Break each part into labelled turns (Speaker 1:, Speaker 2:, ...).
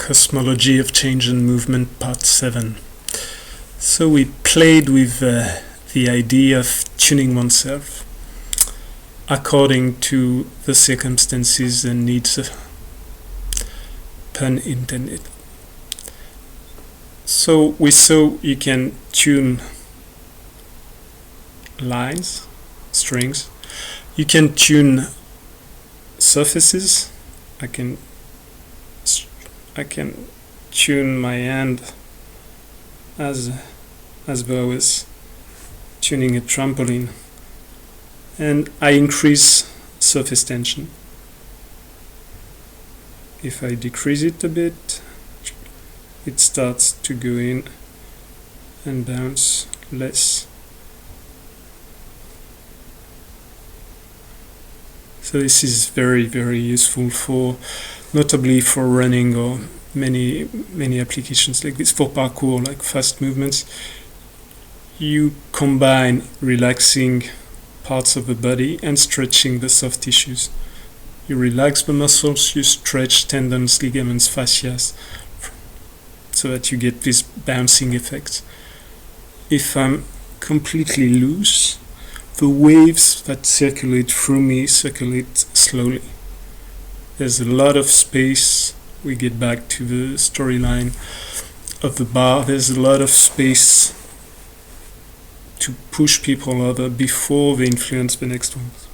Speaker 1: Cosmology of Change and Movement, Part 7. So we played with the idea of tuning oneself according to the circumstances and needs, pun intended. So we saw you can tune lines, strings. You can tune surfaces. I can tune my hand as though I was tuning a trampoline, and I increase surface tension. If I decrease it a bit, it starts to go in and bounce less. So this is very, very useful notably for running or many applications like this. For parkour, like fast movements, you combine relaxing parts of the body and stretching the soft tissues. You relax the muscles, you stretch tendons, ligaments, fascias, so that you get this bouncing effect. If I'm completely loose, the waves that circulate through me circulate slowly. There's a lot of space. We get back to the storyline of the bar. There's a lot of space to push people over before they influence the next ones.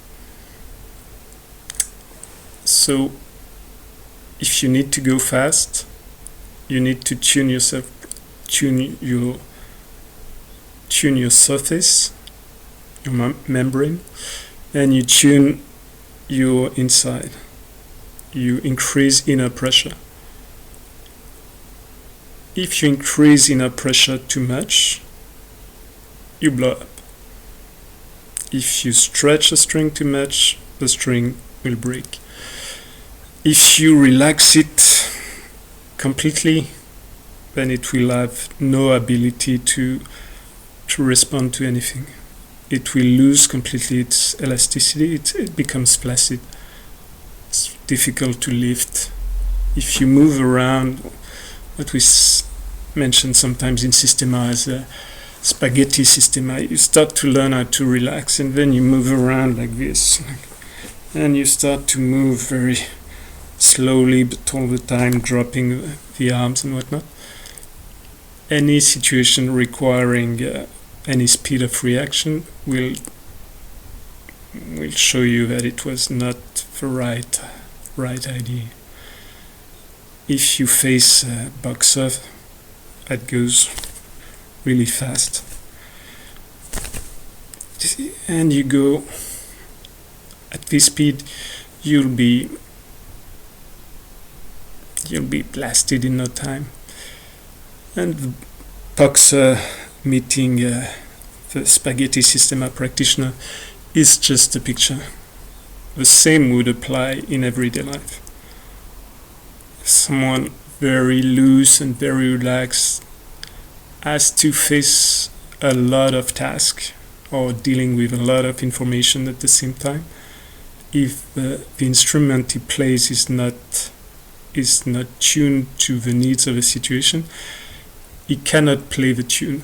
Speaker 1: So if you need to go fast, you need to tune yourself, tune your surface, your membrane, and you tune your inside. You increase inner pressure. If you increase inner pressure too much, you blow up. If you stretch a string too much, the string will break. If you relax it completely, then it will have no ability to respond to anything. It will lose completely its elasticity. It becomes flaccid. It's difficult to lift. If you move around, what we mention sometimes in Systema as a spaghetti systema, you start to learn how to relax, and then you move around like this, and you start to move very slowly, but all the time dropping the arms and whatnot. Any situation requiring any speed of reaction will show you that it was not the right idea. If you face a boxer that goes really fast and you go at this speed, you'll be blasted in no time. And the boxer meeting the spaghetti systema practitioner is just a picture. The same would apply in everyday life. Someone very loose and very relaxed has to face a lot of tasks or dealing with a lot of information at the same time. If the instrument he plays is not tuned to the needs of the situation, he cannot play the tune.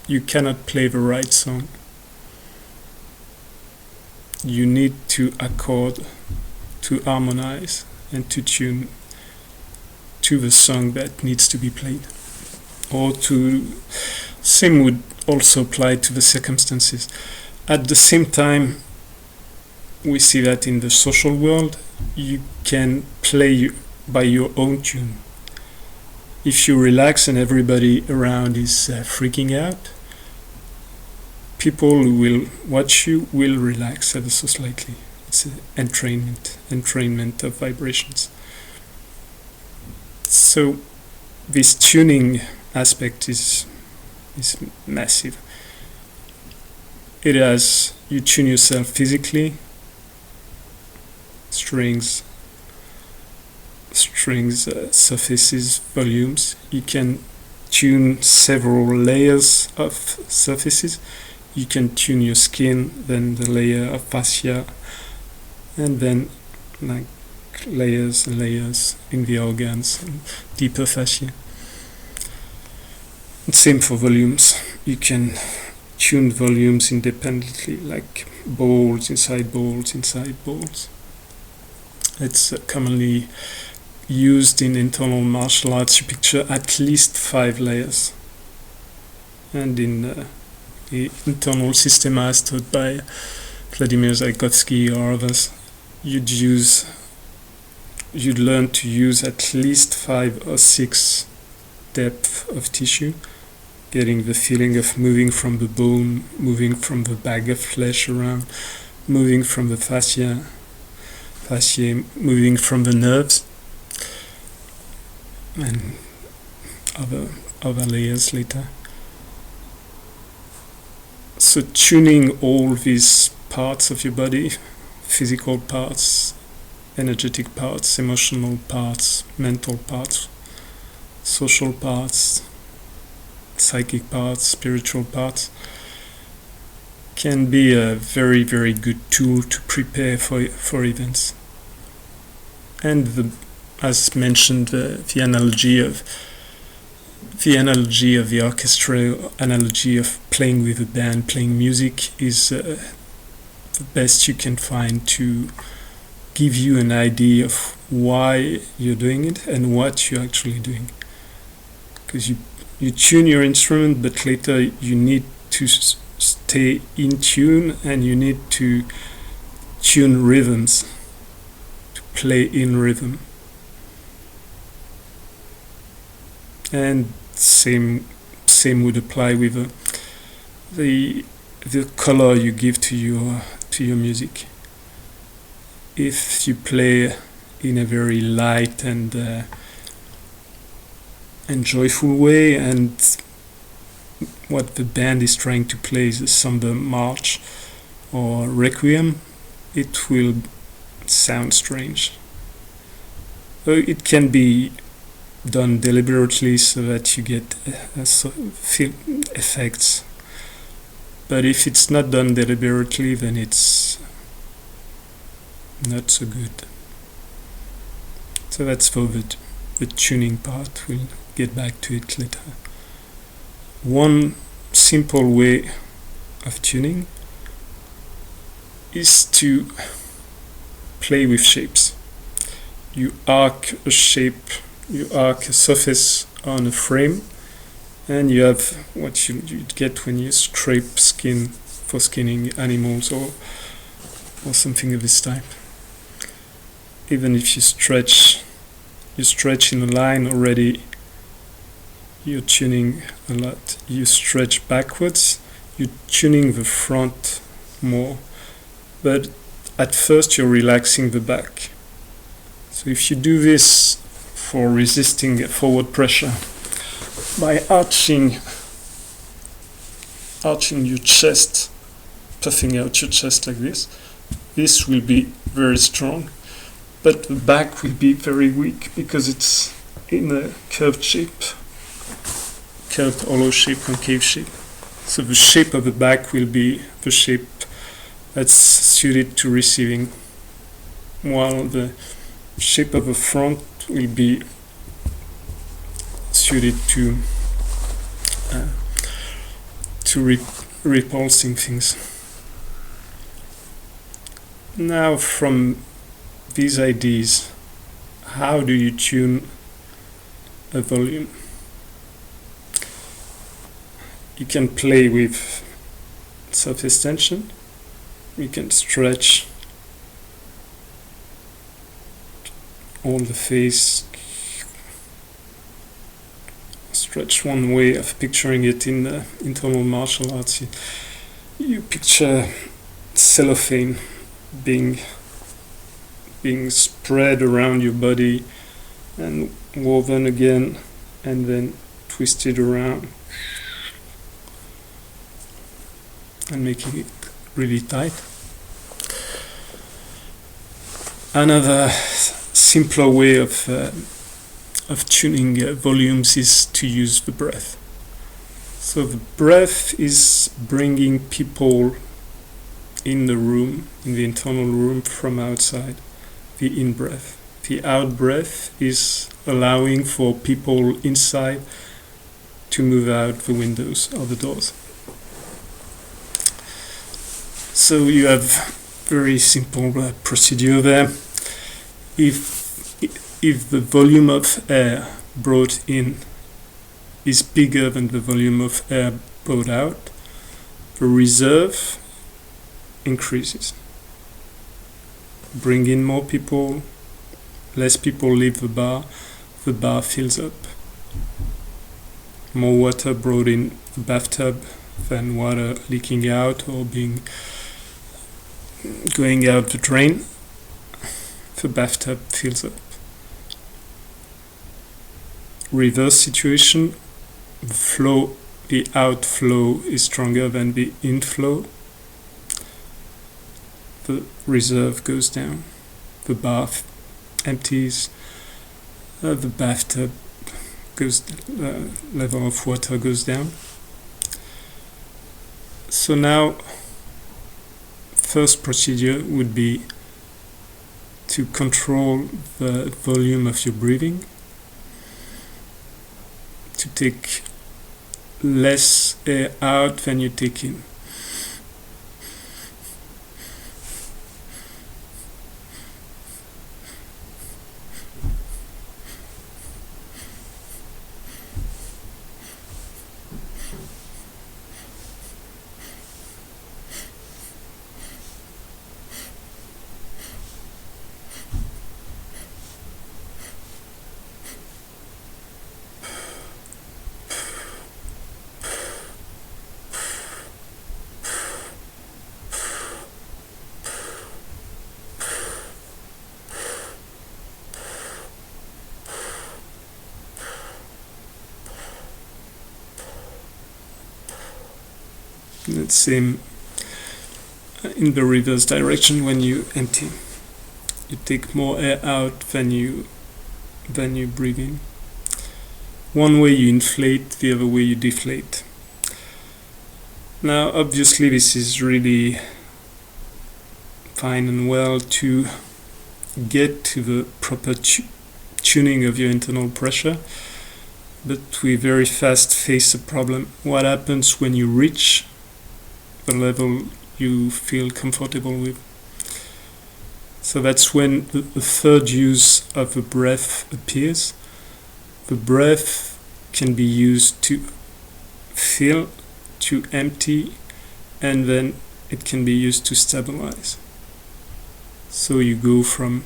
Speaker 1: You cannot play the right song. You need to accord, to harmonize, and to tune to the song that needs to be played. Or same would also apply to the circumstances. At the same time, we see that in the social world, you can play by your own tune. If you relax and everybody around is freaking out, people who will watch you will relax ever so slightly. It's an entrainment of vibrations. So this tuning aspect is massive. It has, you tune yourself physically, strings, surfaces, volumes. You can tune several layers of surfaces. You can tune your skin, then the layer of fascia, and then like layers and layers in the organs and deeper fascia. And same for volumes. You can tune volumes independently, like balls inside balls inside balls. It's commonly used in internal martial arts. You picture at least 5 layers. And in the internal system as taught by Vladimir Zaykovsky or others, you'd learn to use at least 5 or 6 depth of tissue, getting the feeling of moving from the bone, moving from the bag of flesh around, moving from the fascia, moving from the nerves, and other layers later. So tuning all these parts of your body, physical parts, energetic parts, emotional parts, mental parts, social parts, psychic parts, spiritual parts, can be a very, very good tool to prepare for events. And as mentioned, the analogy of the orchestra, analogy of playing with a band, playing music, is the best you can find to give you an idea of why you're doing it and what you're actually doing. Because you tune your instrument, but later you need to stay in tune, and you need to tune rhythms, to play in rhythm. And same would apply with the color you give to your music. If you play in a very light and joyful way, and what the band is trying to play is a somber march or requiem, it will sound strange. It can be done deliberately so that you get effects, but if it's not done deliberately, then it's not so good. So that's for the tuning part. We'll get back to it later. One simple way of tuning is to play with shapes. You arc a shape, you arc a surface on a frame, and you have what you get when you scrape skin for skinning animals or something of this type. Even if you stretch in a line already, you're tuning a lot. You stretch backwards, you're tuning the front more, but at first you're relaxing the back. So if you do this for resisting forward pressure by arching your chest, puffing out your chest like this will be very strong, but the back will be very weak because it's in a curved shape, curved hollow shape, concave shape. So the shape of the back will be the shape that's suited to receiving, while the shape of the front will be suited to repulsing things. Now, from these ideas, how do you tune a volume? You can play with surface tension. You can stretch all the face. Stretch one way of picturing it in the internal martial arts. You picture cellophane being spread around your body and woven again and then twisted around and making it really tight. Another simpler way of tuning volumes is to use the breath. So the breath is bringing people in the room, in the internal room from outside, the in-breath. The out breath is allowing for people inside to move out the windows or the doors. So you have very simple procedure there. If the volume of air brought in is bigger than the volume of air brought out, the reserve increases. Bring in more people, less people leave the bar fills up. More water brought in the bathtub than water leaking out or going out the drain, the bathtub fills up. Reverse situation, the outflow is stronger than the inflow. The reserve goes down, the bath empties, the bathtub goes, level of water goes down. So now, first procedure would be to control the volume of your breathing, to take less air out than you take in. The same in the reverse direction. When you empty, you take more air out than you breathe in. One way you inflate, the other way you deflate. Now obviously this is really fine and well to get to the proper tuning of your internal pressure, but we very fast face a problem. What happens when you reach the level you feel comfortable with? So that's when the third use of the breath appears. The breath can be used to fill, to empty, and then it can be used to stabilize. So you go from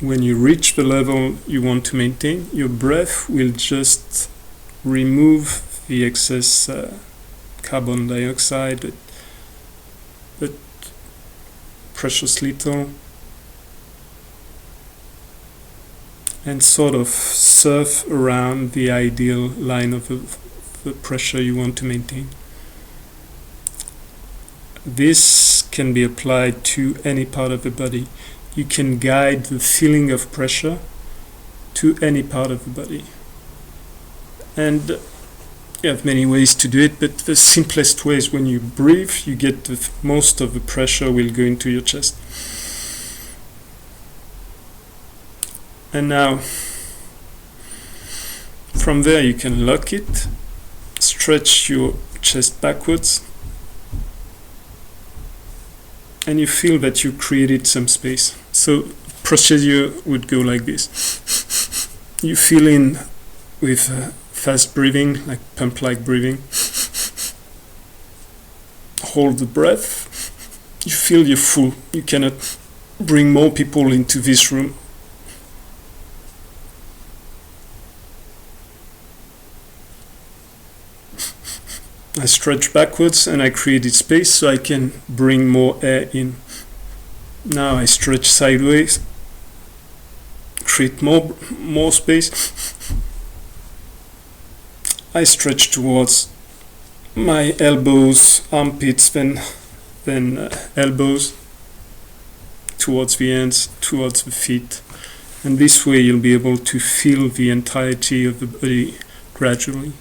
Speaker 1: when you reach the level you want to maintain, your breath will just remove the excess carbon dioxide, but precious little, and sort of surf around the ideal line of the pressure you want to maintain. This can be applied to any part of the body. You can guide the feeling of pressure to any part of the body. And you have many ways to do it, but the simplest way is when you breathe, you get most of the pressure will go into your chest. And now, from there you can lock it, stretch your chest backwards, and you feel that you created some space. So procedure would go like this. You fill in with fast breathing, like pump-like breathing. Hold the breath. You feel you're full. You cannot bring more people into this room. I stretch backwards and I created space so I can bring more air in. Now I stretch sideways, create more space. I stretch towards my elbows, armpits, then elbows, towards the hands, towards the feet, And this way you'll be able to feel the entirety of the body gradually.